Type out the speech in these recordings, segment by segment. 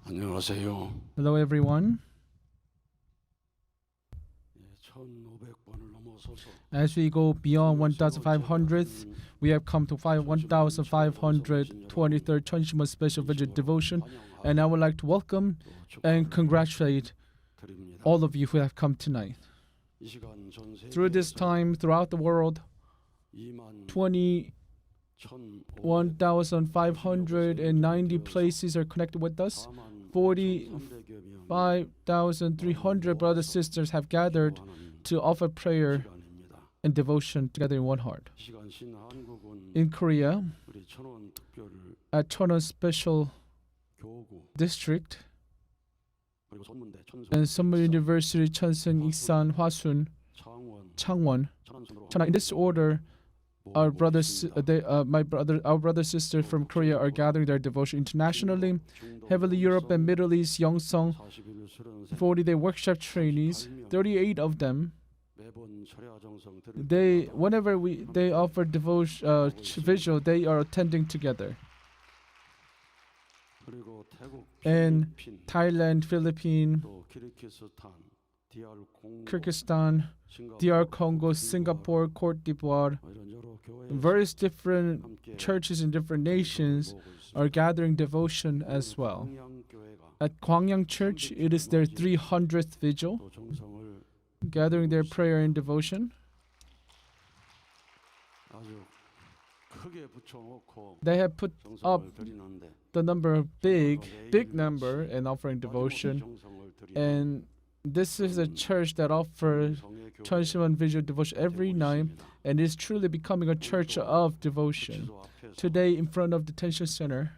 안녕하세요. Hello, everyone. 1500번을 넘어서서 As we go beyond 1,500th, we have come to 1,523rd Cheonshim Won Special Visit Devotion, and I would like to welcome and congratulate all of you who have come tonight. Through this time, throughout the world, 21,590 places are connected with us. 45,300 brothers and sisters have gathered to offer prayer and devotion together in one heart. In Korea, at Cheonwon Special District and Sunmu University, Cheonseung, Iksan, Hwasun, Changwon, in this order, our brothers sisters from Korea are gathering their devotion internationally. Heavenly Europe and Middle East, Yongsong, 40-day workshop trainees, 38 of them. They offer devotion visual, they are attending together. And Thailand, Philippines, Kyrgyzstan, DR Congo, Singapore, Cote d'Ivoire, various different churches in different nations are gathering devotion as well. At Gwangyang Church, it is their 300th vigil, gathering their prayer and devotion. They have put up the number big number and offering devotion, and this is a church that offers Cheonshim Won visual devotion every night, and is truly becoming a church of devotion. Today, in front of the detention center,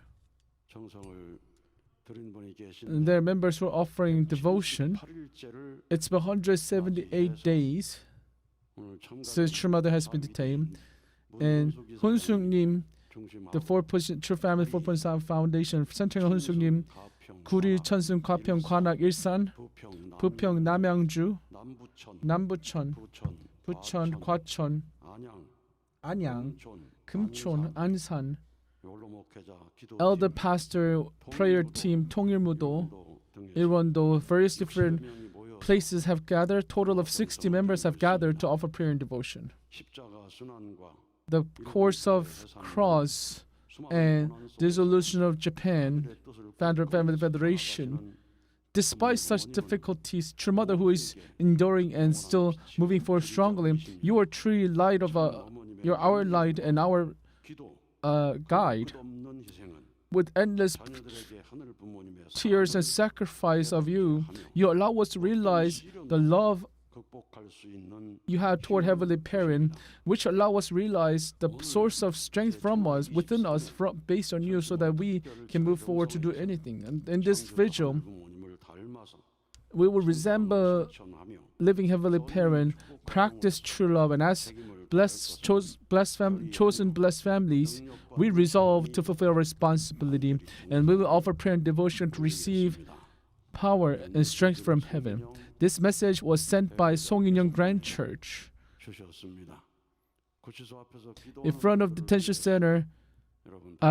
there are members who are offering devotion. It's 178 days since True Mother has been detained, and Hunsuk-님, the True Family 4.5 Foundation, centering on Hunsuk-님, 구리, 천승, 과평, 관악, 일산, 부평, 남양주, 남부천, 부천, 과천, 안양, 금촌, 안산, Elder Pastor Prayer Team, 통일무도, 일원도, various different places have gathered. Total of 60 members have gathered to offer prayer and devotion. The course of cross and dissolution of Japan Family Federation. Despite such difficulties, True Mother, who is enduring and still moving forward strongly, you are truly light of you're our light and our guide. With endless tears and sacrifice of you, you allow us to realize the love you have toward Heavenly Parent, which allow us to realize the source of strength from us, within us, based on you, so that we can move forward to do anything. And in this vigil, we will resemble living Heavenly Parent, practice true love, and as chosen blessed families, we resolve to fulfill our responsibility, and we will offer prayer and devotion to receive power and strength from heaven. This message was sent by Song-In-Young Grand Church. In front of the detention center,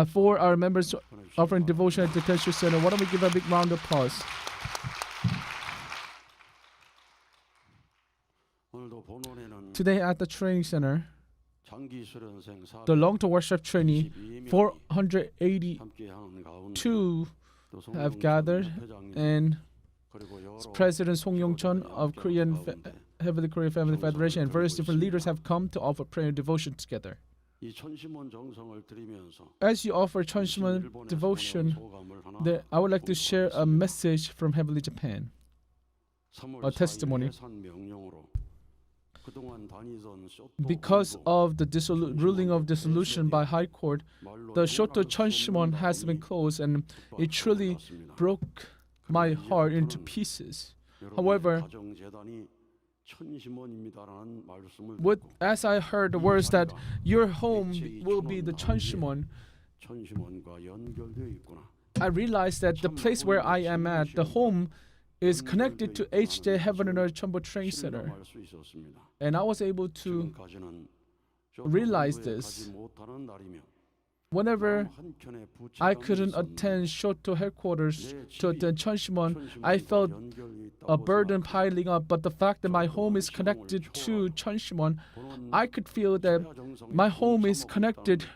for our members offering devotion at the detention center, why don't we give a big round of applause? Today at the training center, the long-term worship trainee, 482 have gathered, and President Song Yong-chun of Heavenly Korea Family Federation and various different leaders have come to offer prayer and devotion together. As you offer Cheonshim Won devotion, I would like to share a message from Heavenly Japan, a testimony. Because of the ruling of dissolution by High Court, the Shoto Cheonshim Won has been closed, and it truly broke my heart into pieces. However, as I heard the words that your home will be the Cheonshim Won, I realized that the place where I am at, the home, is connected to HJ Heaven and Earth Chumbo Training Center. And I was able to realize this. whenever I couldn't attend Shoto headquarters to attend Cheonshim Won, I felt a burden piling up. But the fact that my home is connected to Cheonshim Won, I could feel that my home is connected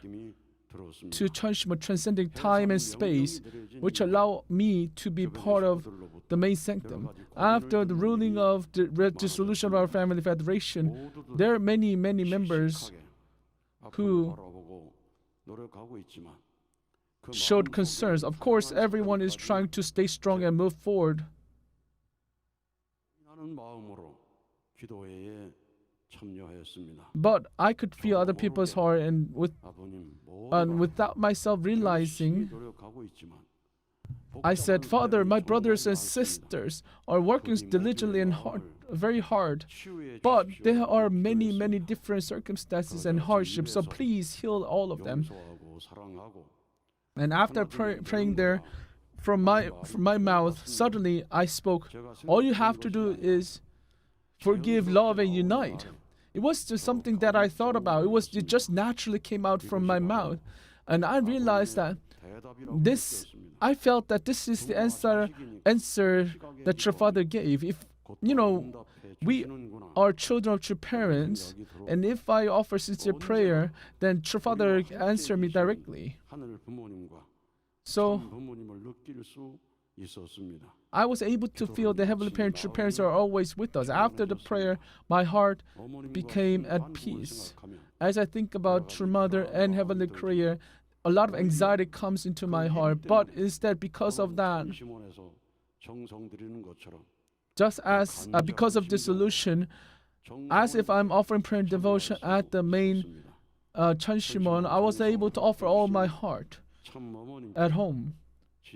to Cheonshim Won, transcending time and space, which allow me to be part of the main sanctum. After the ruling of the dissolution of our family federation, there are many members who showed concerns. Of course, everyone is trying to stay strong and move forward. But I could feel other people's heart, and without myself realizing, I said, Father, my brothers and sisters are working diligently and very hard, but there are many different circumstances and hardships, so please heal all of them. And after praying there, from my mouth, suddenly I spoke, all you have to do is forgive, love, and unite. It was just something that I thought about. It just naturally came out from my mouth. And I realized that I felt that this is the answer that your father gave. If we are children of true parents, and if I offer sincere prayer, then true father answer me directly. So I was able to feel the heavenly parent, true parents are always with us. After the prayer, my heart became at peace. As I think about true mother and heavenly prayer, a lot of anxiety comes into my heart, but instead, because of that, just as because of dissolution, as if I'm offering prayer and devotion at the main Cheonshim Won, I was able to offer all my heart at home.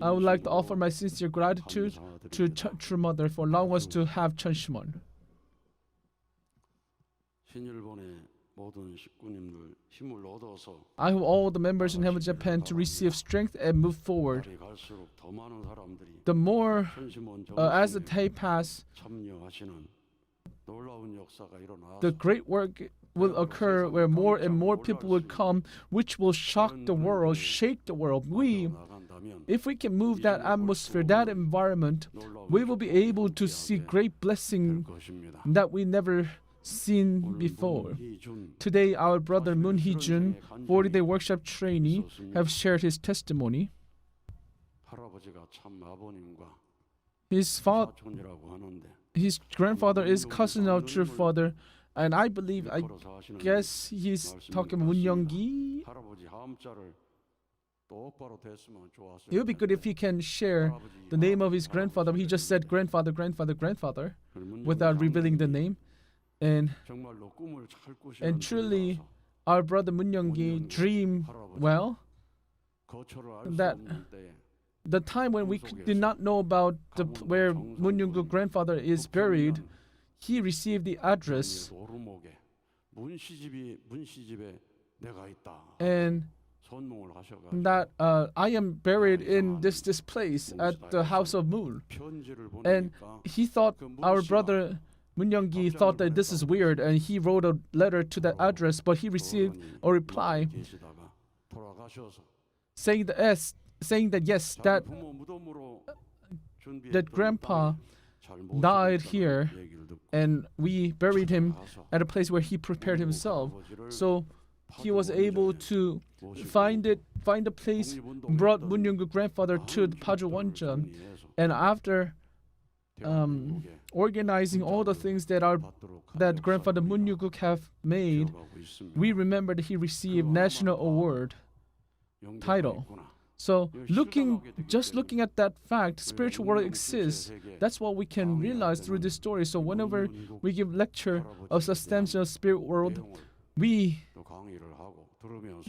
I would like to offer my sincere gratitude to True Mother for allowing us to have Cheonshim Won. I hope all the members in Heaven Japan to receive strength and move forward. The more, as the day passes, the great work will occur where more and more people will come, which will shock the world, shake the world. If we can move that atmosphere, that environment, we will be able to see great blessing that we never seen before. Today, our brother Moon Hee-jun, 40-day workshop trainee, have shared his testimony. His grandfather is cousin of true father, and I guess he's talking Moon Young-gi. It would be good if he can share the name of his grandfather. He just said grandfather, without revealing the name. And truly, our brother Moon Young-gi dreamed well that the time when we did not know about where Moon Young-gi's grandfather is buried, he received the address, and that I am buried in this place at the house of Moon. And he thought, our brother Moon Young-gi thought that this is weird, and he wrote a letter to that address, but he received a reply saying that grandpa died here, and we buried him at a place where he prepared himself. So he was able to find a place, brought Moon Young-gi's grandfather to the Paju Wonjeon, and after organizing all the things that grandfather Moon Young-gi have made, we remember that he received national award title. So looking at that fact, spiritual world exists. That's what we can realize through this story. So whenever we give lecture of substantial spirit world, we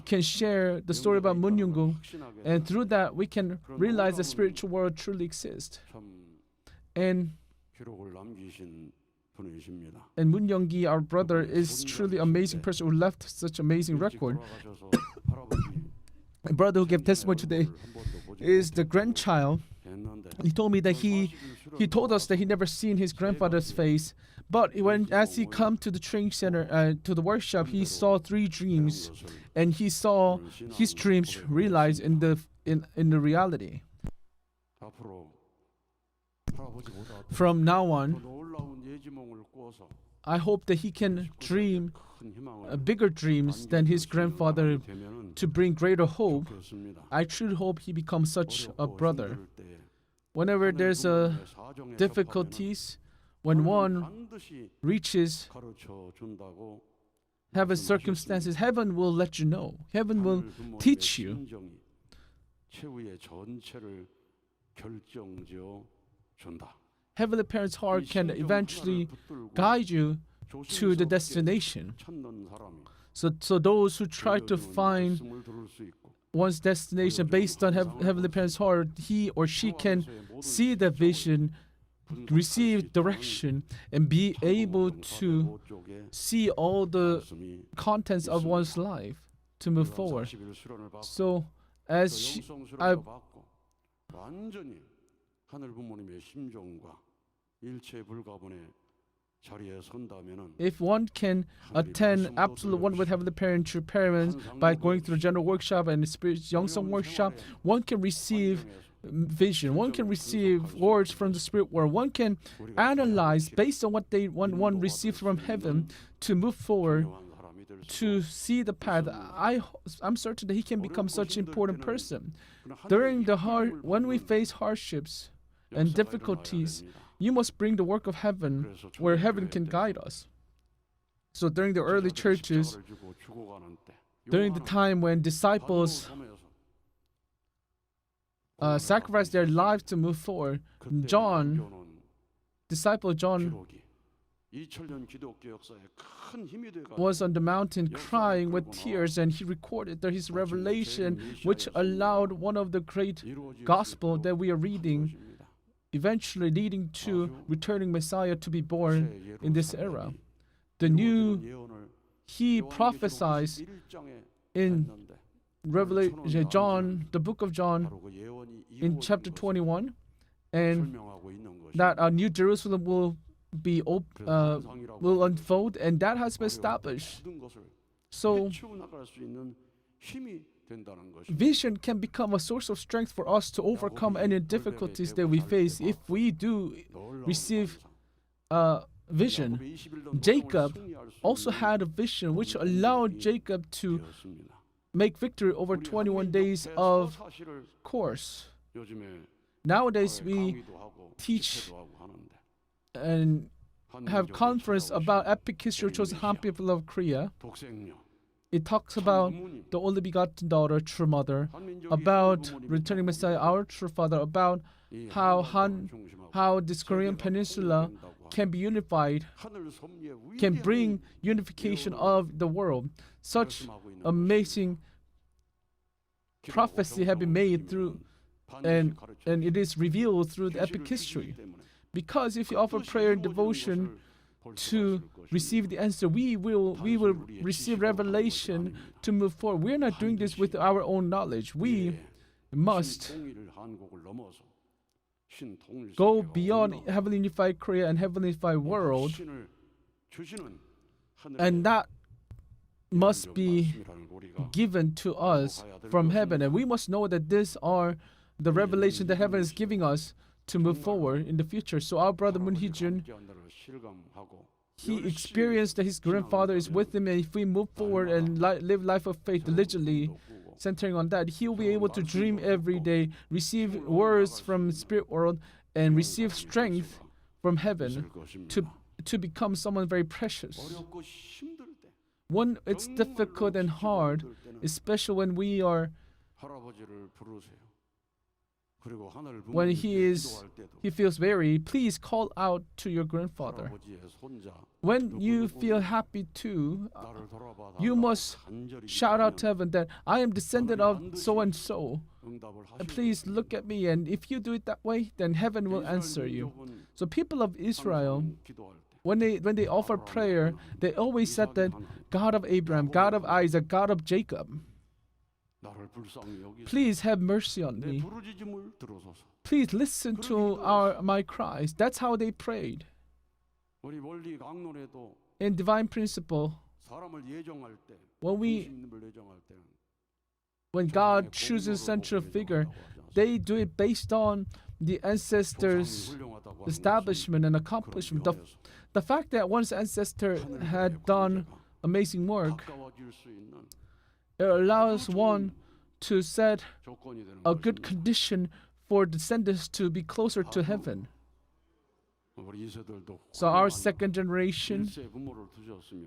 can share the story about Moon Young-gi, and through that we can realize the spiritual world truly exists. And Moon Young-gi, our brother, is truly amazing person who left such amazing record. My brother who gave testimony today is the grandchild. He told me that he told us that he never seen his grandfather's face, But as he come to the training center, to the workshop, he saw 3 dreams, and he saw his dreams realized in the reality. 앞으로 From now 더 on, 놀라운 예지몽을 꾸어서 I hope that he can dream 큰 희망을 bigger dreams than his grandfather 되면은 to bring greater hope. 좋겠습니다. I truly hope he becomes such a 어렵고 brother. 힘들 때에 Whenever there's 하나님 부모님의 사정에 difficulties, when 접하면은 one 반드시 reaches 가르쳐 준다고 heaven's circumstances, heaven will let you know. Heaven will 하늘 부모님의 teach you. 심정이 최후의 전체를 결정지어 준다. Heavenly Parent's heart 이 can 심정 eventually 하나를 붙들고 guide you to the 조심스럽게 destination. 찾는 사람이 So those who try to 들려주는 find 말씀을 들을 수 있고 one's destination based on Heavenly Parent's heart, he or she can see the vision, receive direction, and be able to see all the contents of one's life to move forward. So as I 완전히 하늘 부모님의 심정과 일체 불가분의 자리에 선다면은 if one can attend absolute one with Heavenly Parent, true parents, by going through the general workshop and the spirit Cheonshim workshop, one can receive vision, one can receive words from the spirit world, one can analyze based on what one received from heaven to move forward to see the path. I'm certain that he can become such an important person. When we face hardships and difficulties, you must bring the work of heaven where heaven can guide us. So during the early churches, during the time when disciples sacrificed their lives to move forward, disciple John was on the mountain crying with tears, and he recorded that his revelation, which allowed one of the great gospel that we are reading, eventually leading to returning Messiah to be born in this era. He prophesies in Revelation, John, the book of John, in chapter 21, and that a new Jerusalem will unfold, and that has been established. So vision can become a source of strength for us to overcome any difficulties that we face if we do receive vision. Jacob also had a vision which allowed Jacob to make victory over 21 days of course. Nowadays we teach and have conference about epic history which was the Han people of Korea. It talks about the only begotten daughter, true mother, about returning Messiah, our true father, about how this Korean peninsula can be unified, can bring unification of the world. Such amazing prophecy have been made through, and it is revealed through the epic history. Because if you offer prayer and devotion to receive the answer, we will receive revelation to move forward. We're not doing this with our own knowledge. We must go beyond heavenly unified Korea and heavenly unified world, and that must be given to us from heaven. And we must know that these are the revelation that heaven is giving us to move forward in the future. So our brother Moon Hee-jun, he experienced that his grandfather is with him, and if we move forward and live life of faith diligently, centering on that, he will be able to dream every day, receive words from spirit world, and receive strength from heaven to become someone very precious. When it's difficult and hard, especially when we are when he feels weary, please call out to your grandfather. When you feel happy too, you must shout out to heaven that I am descendant of so and so. Please look at me, and if you do it that way, then heaven will answer you. So people of Israel, when they offer prayer, they always said that God of Abraham, God of Isaac, God of Jacob, please have mercy on me. Please listen to my cries. That's how they prayed. 우리 원리 강론에도 In divine principle, 사람을 예정할 때, when 중심인물 예정할 때는 when God chooses central figure, they do it based on the ancestors' establishment and accomplishment. The fact that one's ancestor had done amazing work, it allows one to set a good condition for descendants to be closer to heaven. So our second generation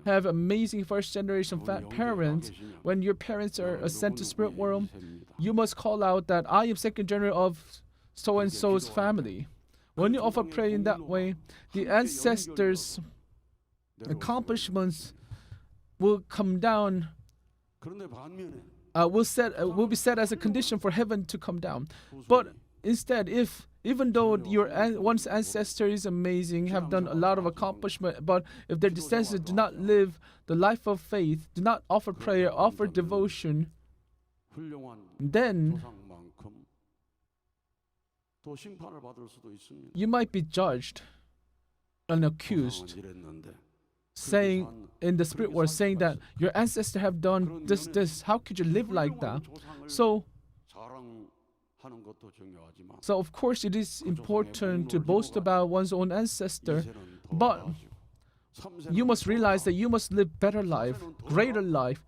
have amazing first generation parents. When your parents are ascend to spirit world, you must call out that I am second generation of so and so's family. When you offer prayer in that way, the ancestors' accomplishments will come down. Will be set as a condition for heaven to come down. But instead, even though your one's ancestor is amazing, have done a lot of accomplishment, but if their descendants do not live the life of faith, do not offer prayer, offer devotion, then you might be judged and accused, saying in the spirit world, saying that your ancestors have done this. How could you live like that? So of course it is important to boast about one's own ancestor, but you must realize that you must live better life, greater life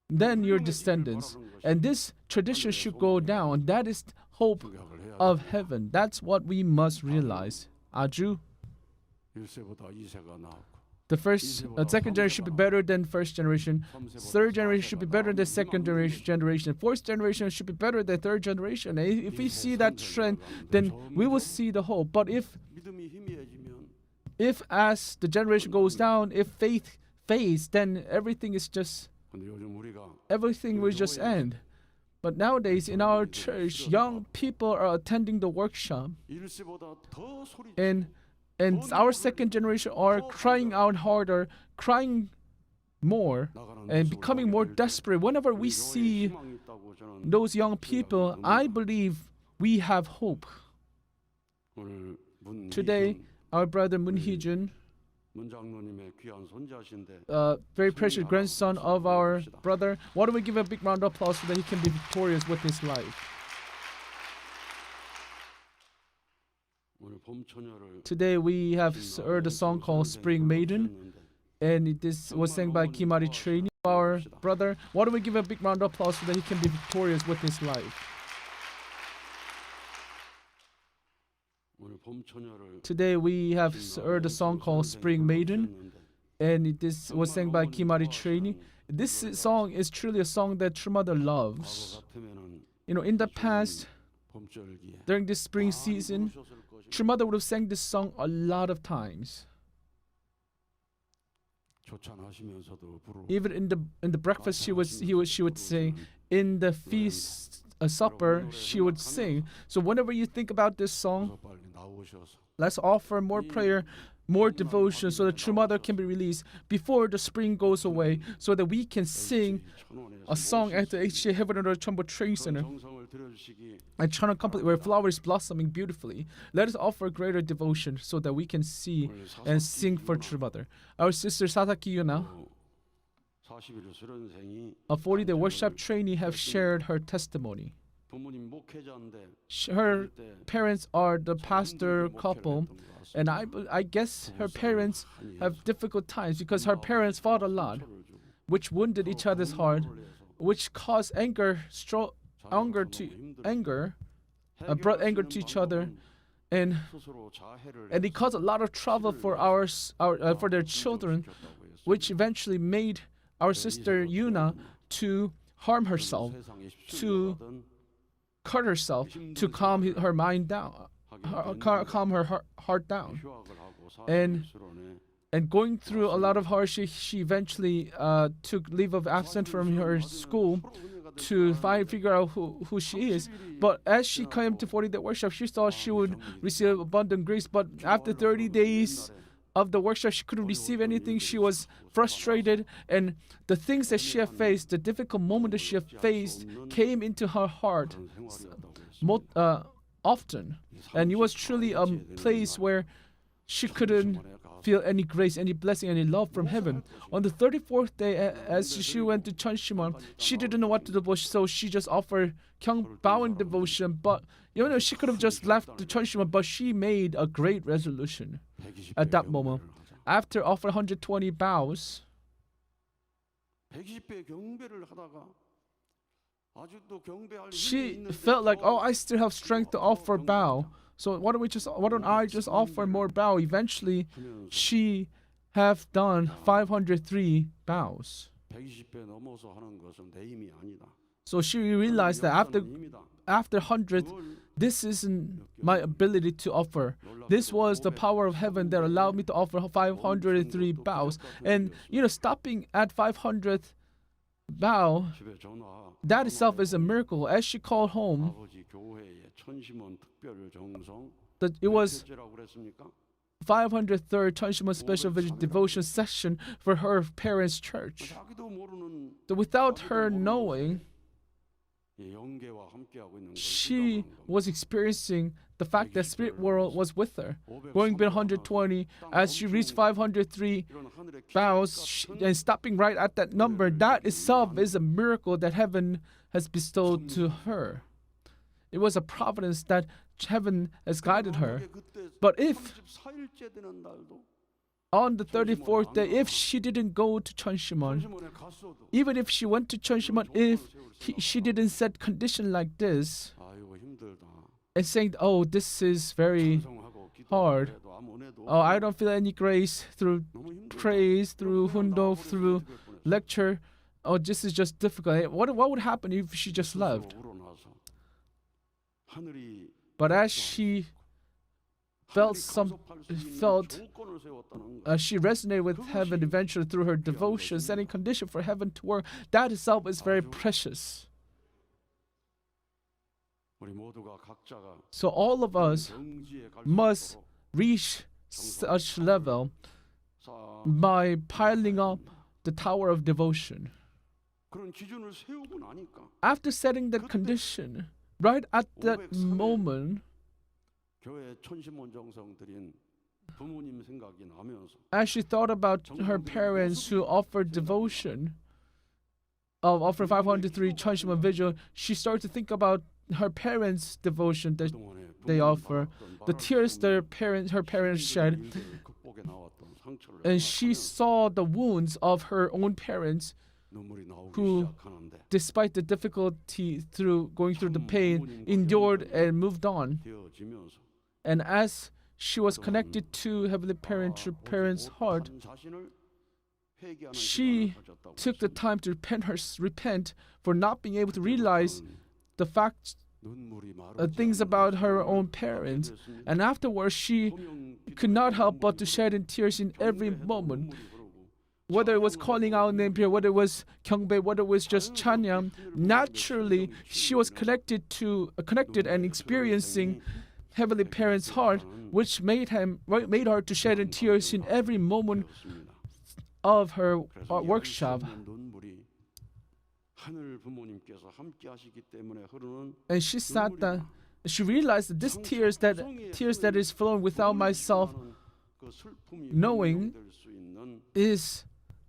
than your descendants. And this tradition should go down. That is hope of heaven. That's what we must realize. Aju. The second generation should be better than first generation. Third generation should be better than second generation. Fourth generation should be better than third generation. And if we see that trend, then we will see the hope. But if as the generation goes down, if faith fades, then everything will just end. But nowadays in our church, young people are attending the workshop, and our second generation are crying out harder, crying more, and becoming more desperate. Whenever we see those young people, I believe we have hope. Today, our brother Moon Hee-jun, very precious grandson of our brother, why don't we give a big round of applause so that he can be victorious with his life. Today we have heard a song called Spring Maiden, and this was sang by Kimari Trainee, our brother. Why don't we give a big round of applause so that he can be victorious with his life. Today we have heard a song called Spring Maiden, and this was sang by Kimari Trainee. This song is truly a song that True Mother loves. In the past, during this spring season, True Mother would have sang this song a lot of times. Even in the breakfast, she would sing. In the feast supper, she would sing. So whenever you think about this song, let's offer more prayer, more devotion, so that True Mother can be released before the spring goes away, so that we can sing a song at the HCA Heaven and Earth Chonbuk Training Center at Cheonam Complex, where flowers blossoming beautifully. Let us offer greater devotion so that we can see and sing for True Mother. Our sister Sasaki Yuna, a 40-day workshop trainee, have shared her testimony. Her parents are the pastor couple, and I guess her parents have difficult times because her parents fought a lot, which wounded each other's heart, which caused brought anger to each other, and it caused a lot of trouble for their children, which eventually made our sister Yuna to harm herself, to cut herself, to calm her mind down, calm her heart down, and going through a lot of hardship, she eventually took leave of absence from her school to figure out who she is. But as she came to 40-day workshop, she thought she would receive abundant grace. But after 30 days of the workshop, she couldn't receive anything. She was frustrated, and the things that she had faced, the difficult moment that she had faced, came into her heart often. And it was truly a place where she couldn't feel any grace, any blessing, any love from heaven. On the 34th day, as she went to Cheonshim Won, she didn't know what to do, so she just offered bowing devotion. But she could have just left the Cheonshim Won, but she made a great resolution at that moment. After offering 120 bows, 120배 경배를 하다가 아직도 경배할 she 힘이 있는데 felt like, oh, I still have strength to offer bow. So why don't I just offer more bow? Eventually, she have done 503 bows. 120배 넘어서 하는 것은 내 힘이 아니다. So she realized that after 100, this isn't my ability to offer. This was the power of heaven that allowed me to offer 503 bows. And stopping at 500 bow, 집에 전화 that itself is a miracle. As she called home, 아버지 교회에 천심원 특별 정성 that it was 회제라고 그랬습니까? 503rd Cheonshim Won special devotion session for her parents' church. 자기도 모르는 So without her knowing, 이 영계와 함께하고 있는 she 것을 was experiencing the fact that spirit world was with her. Going beyond 120, as she reached 503 이런 하늘의 bows and stopping right at that number, that itself is a miracle that heaven has bestowed to her. It was a providence that heaven has guided her. But if 34일째 되는 날도 on the 34th day, if she didn't go to Cheonshim Won, 천심원에 갔어도 even if she went to Cheonshim Won, if she didn't set condition like this 아이고 힘들다. and saying, oh, this is very 찬송하고 hard. 기도해도 아무래도 Oh, I don't feel any grace through 너무 힘들다. praise, through hundo, 나와버리면 through 어떻게 될 뻔했어. lecture. Oh, this is just difficult. What would happen if she just left? 스스로 우러나서 하늘이 But as she felt she resonated with heaven eventually through her devotion, setting condition for heaven to work. That itself is very precious. 우리 모두가 각자가 So all of us 경지에 갈 must 수 있도록 reach such level 자, by piling up the tower of devotion. 그런 기준을 세우고 나니까 After setting that condition, right at that moment, 교회 천심원 정성 드린 부모님 생각이 나면서 as she thought about her parents who offered devotion, of offering 503 Cheonshim Won vigil, she started to think about her parents' devotion that 그동안에 they offer, the 말할 tears 수 their 없는 her parents shed, 일들을 극복해 나왔던 상처를 and she 생각하면 saw the wounds of her own parents 눈물이 나오기 who, 시작하는데 despite the difficulty through going through the pain, endured and moved on. 되어지면서 And as she was connected to Heavenly Parents' heart, 자신을 회개하는 she 시간을 가졌다고 took the 했습니다. time to repent for not being able to realize the facts, 눈물이 마르지 things 않는 about her 시간을 own 갖게 parents. 됐습니다. And afterwards, she 소명 could not help but to 기도할 shed in tears in 때 every 경배해도 moment. 눈물이 흐르고 Whether it was calling out name prayer, whether it was 경배, whether it was just chanyam, naturally she was connected and experiencing Heavenly Parents' heart, which made her to shed in tears in every moment 되었습니다. of her 그래서 이 workshop. 하늘 눈물이 하늘 부모님께서 함께 하시기 때문에 흐르는 And she sat down. She realized that this tears that is flowing without myself 그 슬픔이 knowing 분명될 수 있는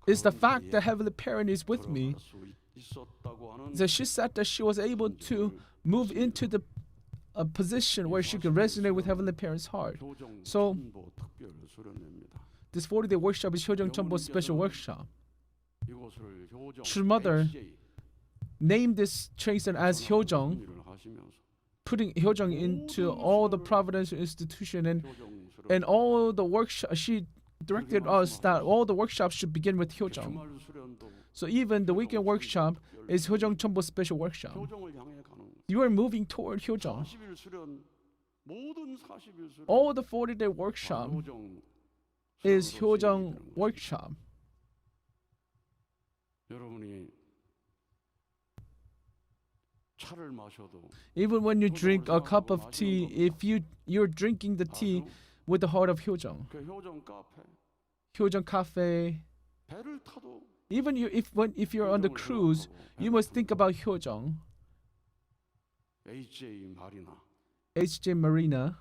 is the fact that Heavenly Parent is with me. 들어갈 수 있었다고 하는 So she said that she was able to move into the a position where she could resonate with Heavenly Parent's heart. 효정 So 천보 특별 수련회입니다. this 40-day workshop is 효정 Cheonbo special workshop. 이곳을 효정 True Mother HJ named this training as 효정, 일을 하시면서 putting 효정 into all the providential institution and 효정 all the workshop. She directed us that all the workshops should begin with 효정. 주말 수련도 So even the weekend workshop is 효정 Cheonbo special workshop. 효정을 향해 가는 You are moving toward 효정. 40일 수련 모든 40일 수련 All the 40-day workshop 효정 is 수련으로 효정 진행되는 것입니다. workshop. 여러분이 차를 마셔도 Even when you drink a cup of tea, if you're drinking the tea with the heart of 효정, 그 효정 카페 효정 cafe. 배를 타도 Even if you're on the cruise, you must think about 효정, HJ 마리나 HJ Marina,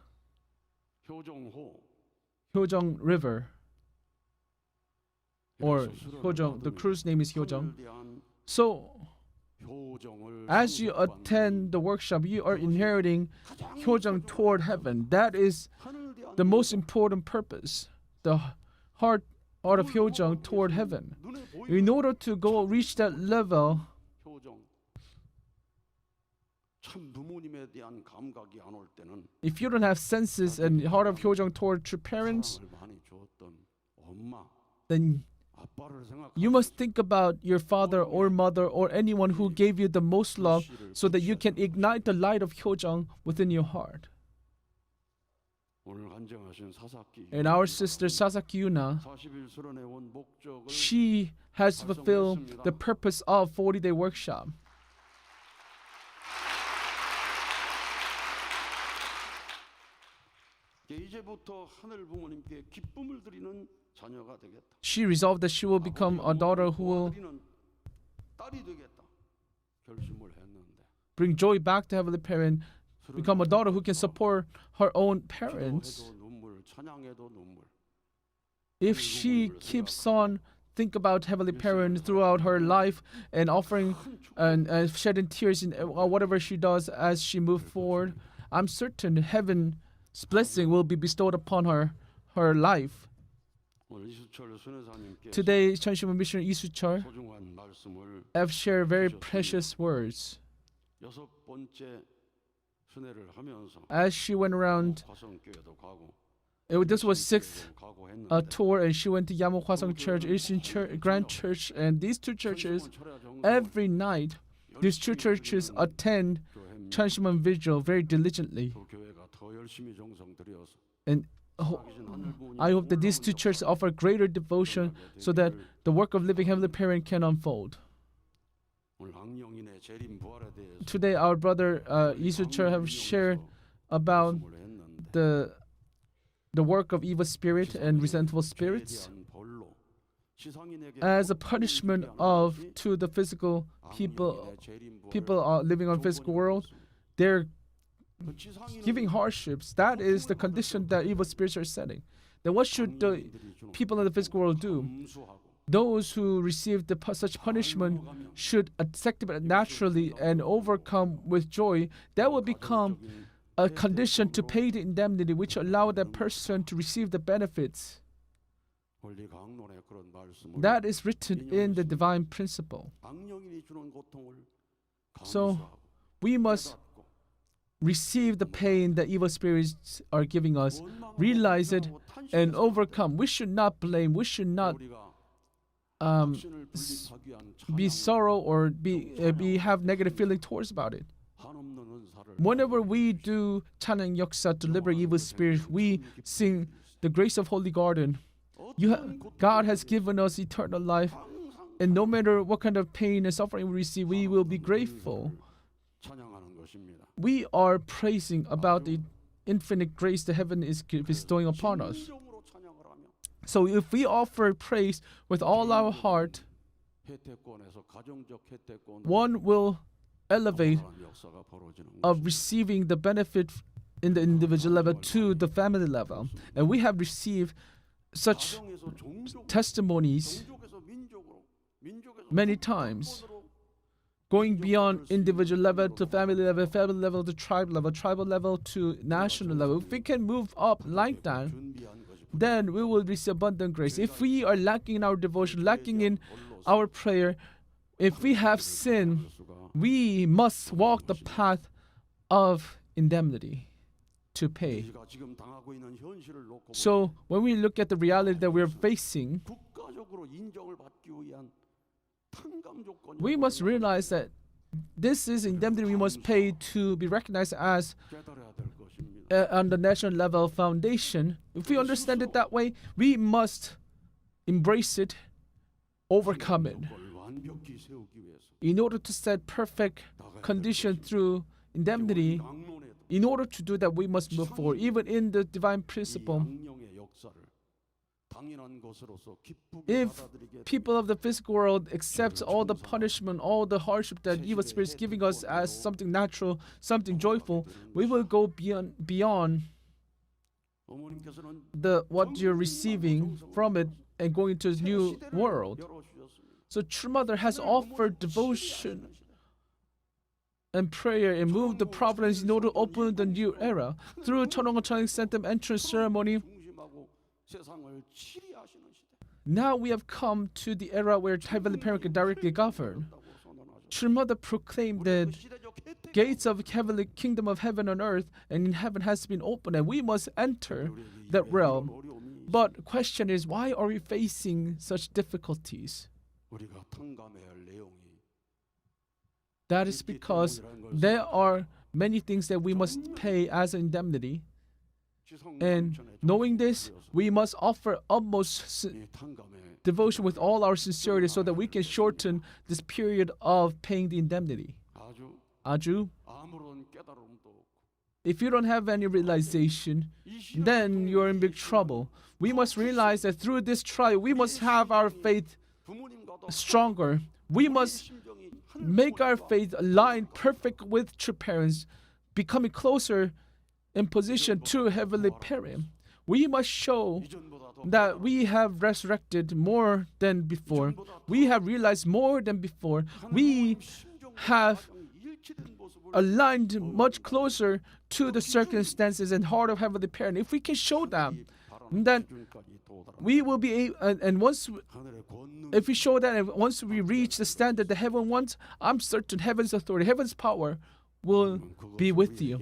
효정호 Hyojong River, or Hyojong. The cruise name is Hyojong. So as you attend the workshop, you are inheriting Hyojong toward heaven. That is the most important purpose. The heart of Hyojong toward heaven. In order to go reach that level, if you don't have senses and heart of Hyojong toward true parents, then you must think about your father or mother or anyone who gave you the most love so that you can ignite the light of Hyojong within your heart. And our sister Sasaki Yuna, she has fulfilled the purpose of 40-day workshop. She resolved that she will become a daughter who will bring joy back to Heavenly Parent, become a daughter who can support her own parents. If she keeps on think about Heavenly Parent throughout her life and offering and shedding tears in whatever she does as she moves forward, I'm certain heaven's blessing will be bestowed upon her life. Today, Cheonshim Won missionary Isuchol have shared very precious words. As she went around, this was sixth tour, and she went to Yamok Hwasong Church, Ilsin Church, Grand Church, and these two churches. Every night, these two churches attend Cheonshim Won vigil very diligently. And I hope that these two churches offer greater devotion so that the work of living Heavenly Parent can unfold. Today, our brother Isuchol have shared about the work of evil spirit and resentful spirits as a punishment to the physical people are living on physical world. They're giving hardships. That is the condition that evil spirits are setting. Then what should the people in the physical world do? Those who receive such punishment should accept it naturally and overcome with joy. That will become a condition to pay the indemnity, which allow that person to receive the benefits. That is written in the divine principle. So we must receive the pain that evil spirits are giving us, realize it, and overcome. We should not blame. We should not be sorrow or have negative feeling towards about it. Whenever we do 찬양 역사 to liberate evil spirits, we sing the grace of Holy Garden. God has given us eternal life, and no matter what kind of pain and suffering we receive, we will be grateful. We are praising about the infinite grace that heaven is bestowing upon us. So if we offer praise with all our heart, one will elevate of receiving the benefit in the individual level to the family level. And we have received such testimonies many times, going beyond individual level to family level to tribal level to national level. If we can move up like that, then we will receive abundant grace. If we are lacking in our devotion, lacking in our prayer, if we have sin, we must walk the path of indemnity to pay. So when we look at the reality that we're facing, we must realize that this is indemnity we must pay to be recognized as on the national level foundation. If we understand it that way, we must embrace it, overcome it. In order to set perfect condition through indemnity, in order to do that, we must move forward. Even in the divine principle, if people of the physical world accept all the punishment, all the hardship that evil spirits giving us as something natural, something joyful, we will go beyond what you're receiving from it and going to a new world. So True Mother has offered devotion and prayer and moved the providence in order to open the new era. Through 천왕과 천왕 Sanctum entrance ceremony, now we have come to the era where Heavenly Parent can directly govern. True Mother proclaimed that gates of heavenly kingdom of heaven on earth and in heaven has been opened and we must enter that realm. But question is, why are we facing such difficulties? That is because there are many things that we must pay as an indemnity. And knowing this, we must offer utmost devotion with all our sincerity so that we can shorten this period of paying the indemnity. Aju, if you don't have any realization, then you're in big trouble. We must realize that through this trial, we must have our faith stronger. We must make our faith aligned perfect with true parents, becoming closer in position to Heavenly Parent. We must show that we have resurrected more than before. We have realized more than before. We have aligned much closer to the circumstances and heart of Heavenly Parent. If we can show that, then we will be able, and if we show that, and once we reach the standard that heaven wants, I'm certain heaven's authority, heaven's power will be with you.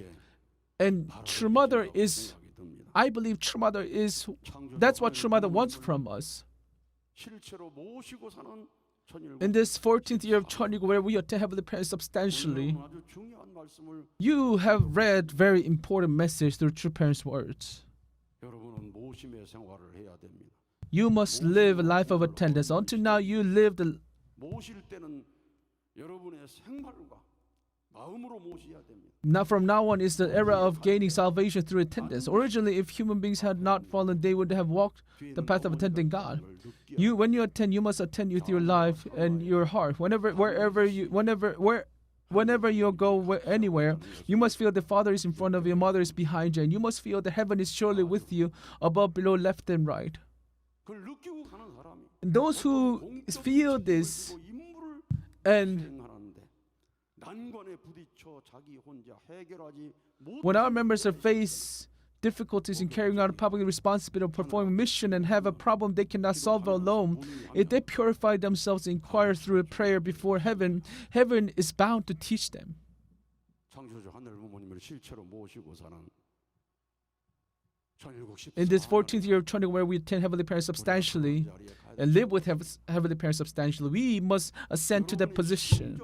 And True Mother is, I believe True Mother is, that's what True Mother wants from us. In this 14th year of Cheonshim where we attend Heavenly Parent substantially, you have read very important message through True Parent's words. You must live a life of attendance. Until now, you lived a Now from now on is the era of gaining salvation through attendance. Originally, if human beings had not fallen, they would have walked the path of attending God. When you attend, you must attend with your life and your heart. Whenever you go anywhere, you must feel the Father is in front of you, Mother is behind you, and you must feel that heaven is surely with you, above, below, left, and right. And those who feel this and when our members face difficulties in carrying out public responsibility of performing mission and have a problem they cannot solve alone, if they purify themselves and inquire through a prayer before heaven, heaven is bound to teach them. In this 14th year of Cheonshim where we attend Heavenly Parent substantially and live with Heavenly Parent substantially, we must ascend to that position.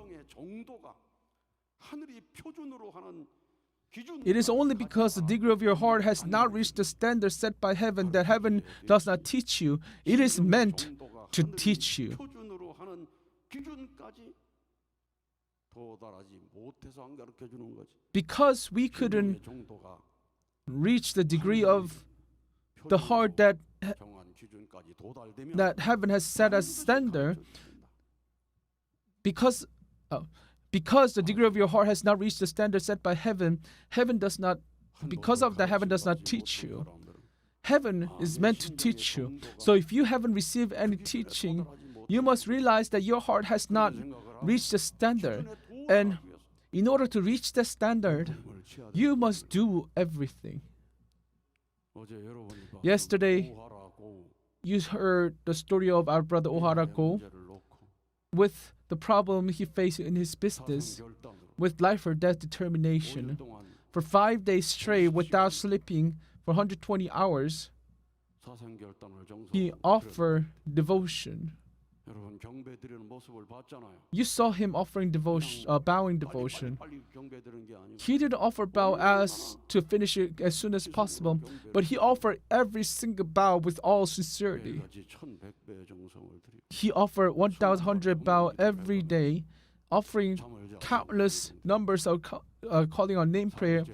It is only because the degree of your heart has not reached the standard set by heaven that heaven does not teach you. It is meant to teach you. Because we couldn't reach the degree of the heart that heaven has set as standard, because the degree of your heart has not reached the standard set by heaven, heaven does not teach you. Heaven is meant to teach you. So if you haven't received any teaching, you must realize that your heart has not reached the standard. And in order to reach the standard, you must do everything. Yesterday, you heard the story of our brother Oharako with the problem he faced in his business with life or death determination. For 5 days straight without sleeping for 120 hours, he offered devotion. You saw him offering devotion, bowing devotion. He didn't offer bow as to finish it as soon as possible, but he offered every single bow with all sincerity. He offered 1,100 bow every day, offering countless numbers of calling on name prayer,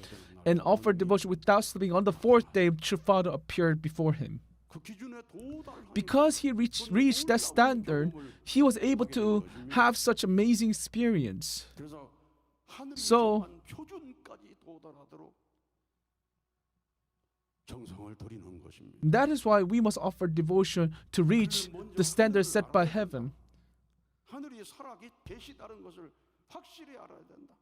and offered devotion without sleeping. On the 4th day, True Father appeared before him. Because he reached that standard, he was able to have such amazing experience. So, 정성을 들이는 것입니다. That is why we must offer devotion to reach the standard set by heaven. 하늘이 살아 계시다는 것을 확실히 알아야 된다.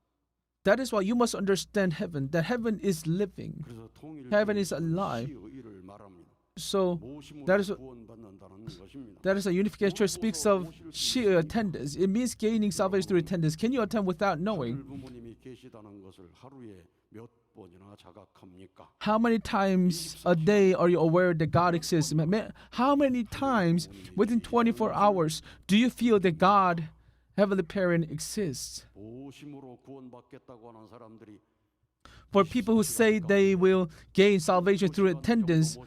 That is why you must understand heaven, that heaven is living. 그래서 통일 Heaven is alive. 시의를 말합니다. So 모심으로 that 구원받는다는 것입니다. is a Unification Church speaks of attendance. It means gaining salvation through attendance. Can you attend without knowing? 하늘 부모님이 계시다는 것을 하루에 몇 번이나 자각합니까? How many times a day are you aware that God exists? How many times within 24 hours do you feel that God, Heavenly Parent, exists? 모심으로 구원받겠다고 하는 사람들이 For people who say they will gain salvation through attendance,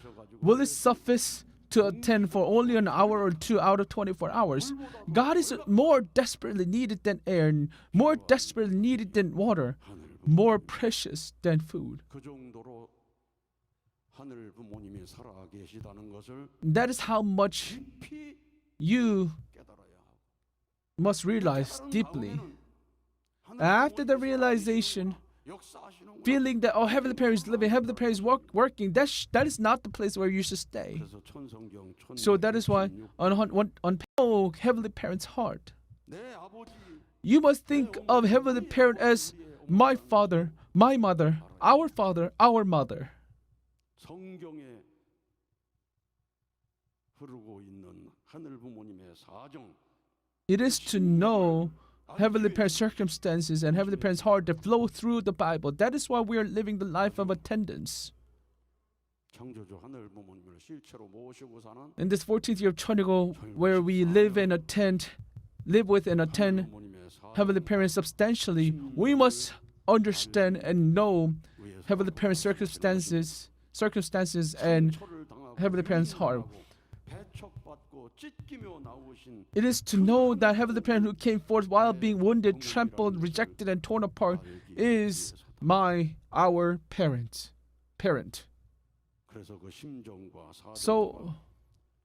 will it suffice to attend for only an hour or two out of 24 hours? God is more desperately needed than air, more desperately needed than water, more precious than food. 그 정도로 하늘 부모님이 살아 계시다는 것을 That is how much 깊이 you 깨달아야 하고 must realize deeply. After the realization, 역사하시는 feeling that, oh, Heavenly Parent is living, Heavenly Parent is working, that is not the place where you should stay. 그래서 천성경 So that is why on Heavenly Parent's heart, 내 아버지 you must think of Heavenly Parent as my father, my mother, our father, our mother. 성경에 흐르고 있는 하늘 부모님의 사정 It is to know Heavenly Parent's circumstances and Heavenly Parent's heart that flow through the Bible. That is why we are living the life of attendance. 창조주 하늘 부모님을 실체로 모시고 사는 In this 14th year of Cheongo, where we live with and attend 부모님의 Heavenly Parent substantially, we must understand and know Heavenly Parent's circumstances and Heavenly Parent's heart. 배척받고 찢기며 나오신 It is to know that Heavenly Parent who came forth while being wounded, trampled, rejected, and torn apart is our parent. 그래서 그 심정과 So 사정과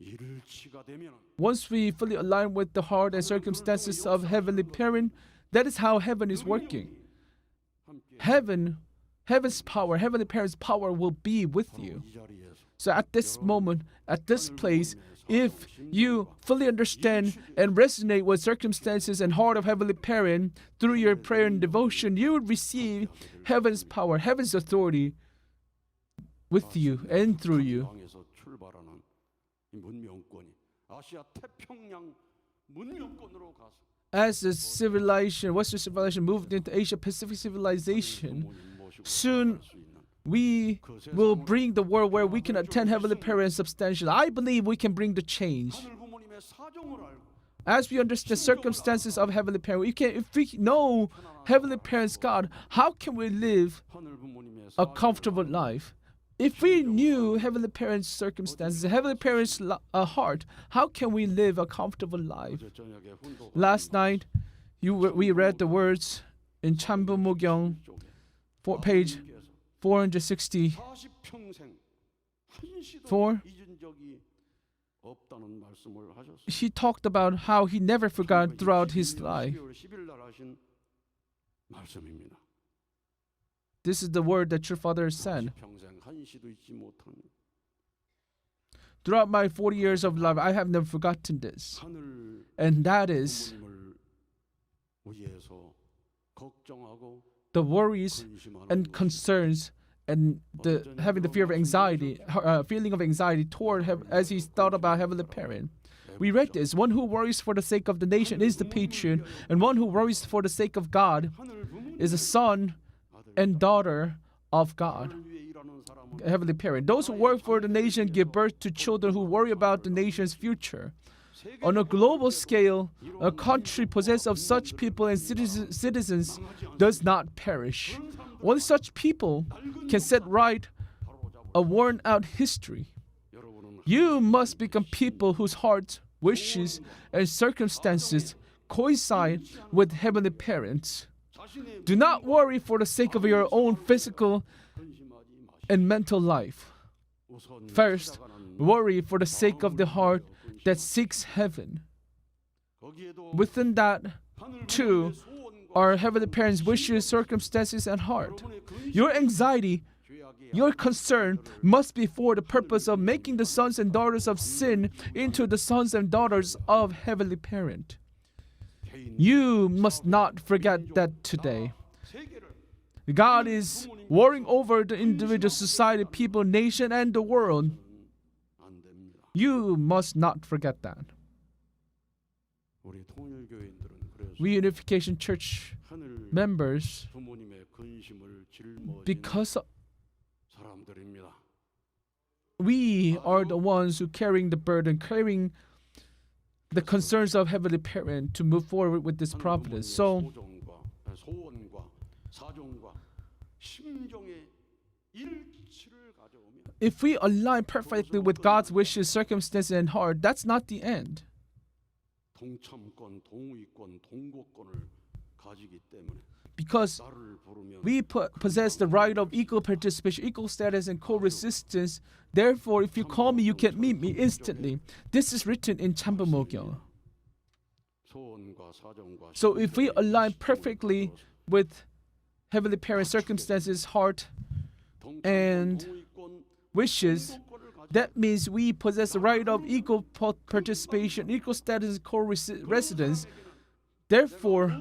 일치가 되면 once we fully align with the heart and circumstances of Heavenly Parent, that is how heaven is working. Heaven's power, Heavenly Parent's power will be with you. 이 자리에서 So at this moment, at this place, if you fully understand and resonate with circumstances and heart of Heavenly Parent through your prayer and devotion, you would receive heaven's power, heaven's authority with you and through you. 땅에서 출발하는 이 문명권이 아시아 태평양 문명권으로 가서 As the civilization, Western civilization moved into Asia Pacific civilization, soon we will bring the world where we can attend Heavenly Parent substantially. I believe we can bring the change. 하늘 부모님의 사정을 알고 As we understand circumstances of Heavenly Parent, if we know Heavenly Parent's God, how can we live 하늘 부모님의 a comfortable life? If we knew Heavenly Parent's circumstances, Heavenly Parent's heart, how can we live a comfortable life? 어제 저녁에 훈도 Last night, we read the words in 참부무경, page 460. 40평생 한시도 For 잊은 적이 없다는 말씀을 하셨어요. he talked about how he never forgot throughout his life. 12월 10일 날 하신 말씀입니다. This is the word that your father said. 평생 한시도 잊지 못한 Throughout my 40 years of life, I have never forgotten this. 하늘 And that is 부모님을 위해서 걱정하고 the worries 근심하는 and 것이 concerns and having the fear of anxiety, feeling of anxiety toward as he thought about Heavenly Parent. We read this: one who worries for the sake of the nation is the patriot, and one who worries for the sake of God 하늘 부모님 is a son and daughter of God. 위해 일하는 사람은 Heavenly Parent. Those who work for the nation give birth to children who worry about the nation's future. On a global scale, a country possessed of such people and citizens does not perish. Only such people can set right a worn-out history. 여러분은 You must become people whose hearts, wishes, and circumstances coincide with Heavenly Parents. 자신의 Do not worry for the sake of your own physical 근심하지 마시고 and mental life. 우선 First, 찾아가는 worry for the sake of the heart that seeks heaven. 거기에도 Within that, 하늘 too, 부모님의 소원과 are Heavenly Parents' wishes, circumstances, and heart. 여러분의 근심 Your anxiety your concern must be for the purpose of making the sons and daughters of sin into the sons and daughters of Heavenly Parent. You must not forget that today. God is worrying over the individual, society, people, nation, and the world. You must not forget that. We Unification Church members, because we are the ones who carrying the burden, carrying the concerns of Heavenly Parent to move forward with this providence. So if we align perfectly with God's wishes, circumstances, and heart, that's not the end. Because we possess the right of equal participation, equal status, and co-resistance. Therefore, if you call me, you can meet me instantly. This is written in Chambumogyong. So if we align perfectly with Heavenly Parent's circumstances, heart, and wishes, that means we possess the right of equal participation, equal status, co-residence. Therefore,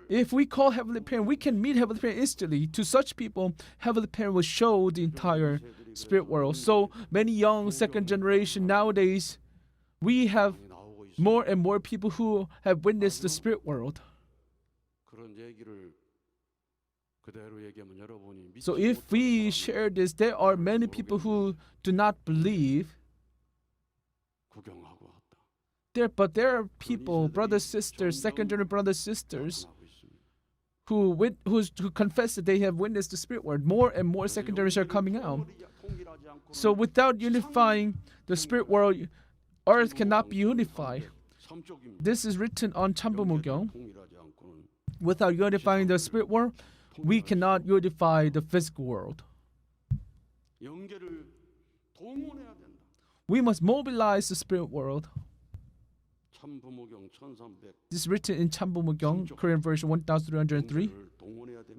if we call Heavenly Parent, we can meet Heavenly Parent instantly. To such people, Heavenly Parent will show the entire spirit world. So many young second generation nowadays, we have more and more people who have witnessed the spirit world. So if we share this, there are many people who do not believe. But there are people, brothers, sisters, second generation brothers, sisters, who confess that they have witnessed the spirit world. More and more second generations are coming out. So without unifying the spirit world, earth cannot be unified. This is written on Chambumogyong. Without unifying the spirit world, we cannot unify the physical world. We must mobilize the spirit world. This is written in Chambumogyong, Korean version 1303.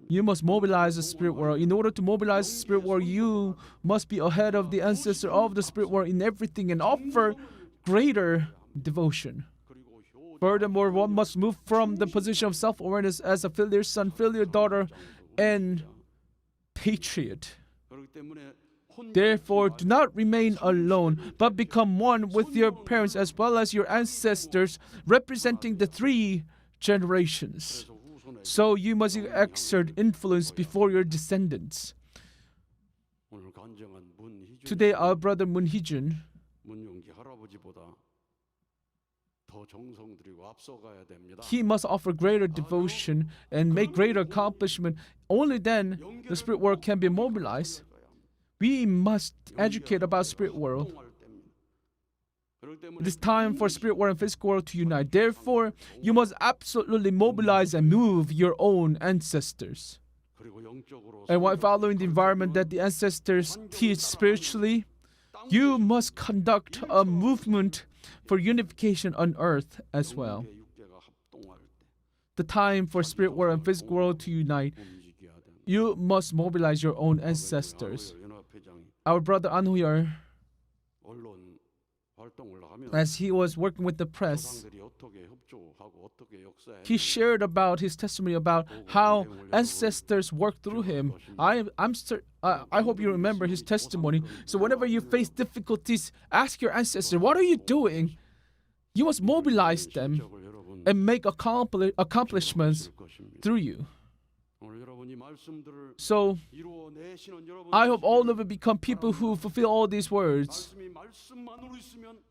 You must mobilize the spirit world. In order to mobilize the spirit world, you must be ahead of the ancestor of the spirit world in everything and offer greater devotion. Furthermore, one must move from the position of self-awareness as a filial son, filial daughter, and patriot. Therefore, do not remain alone, but become one with your parents as well as your ancestors, representing the 3 generations. So you must exert influence before your descendants. Today, our brother Moon Hee-jun, he must offer greater devotion and make greater accomplishment. Only then the spirit world can be mobilized. We must educate about spirit world. It is time for spirit world and physical world to unite. Therefore, you must absolutely mobilize and move your own ancestors. And while following the environment that the ancestors teach spiritually, you must conduct a movement for unification on earth as well. The time for spirit world and physical world to unite, you must mobilize your own ancestors. Our brother An Ho-yeol, as he was working with the press, he shared about his testimony about how ancestors worked through him. I hope you remember his testimony. So whenever you face difficulties, ask your ancestors, what are you doing? You must mobilize them and make accomplishments through you. So I hope all of you become people who fulfill all these words.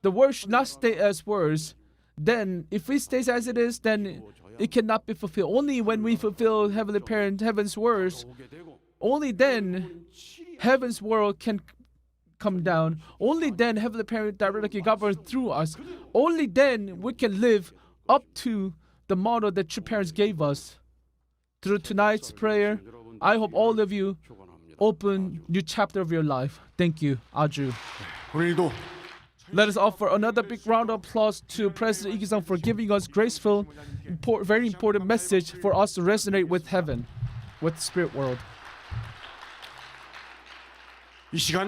The words should not stay as words. Then if it stays as it is, then it cannot be fulfilled. Only when we fulfill Heavenly Parent, Heaven's words, only then Heaven's world can come down. Only then Heavenly Parent directly governs through us. Only then we can live up to the model that true parents gave us. Through tonight's prayer, I hope all of you open new chapter of your life. Thank you. Aju. Let us offer another big round of applause to President Lee Ki-sung for giving us graceful, very important message for us to resonate with heaven, with the spirit world. 이 시간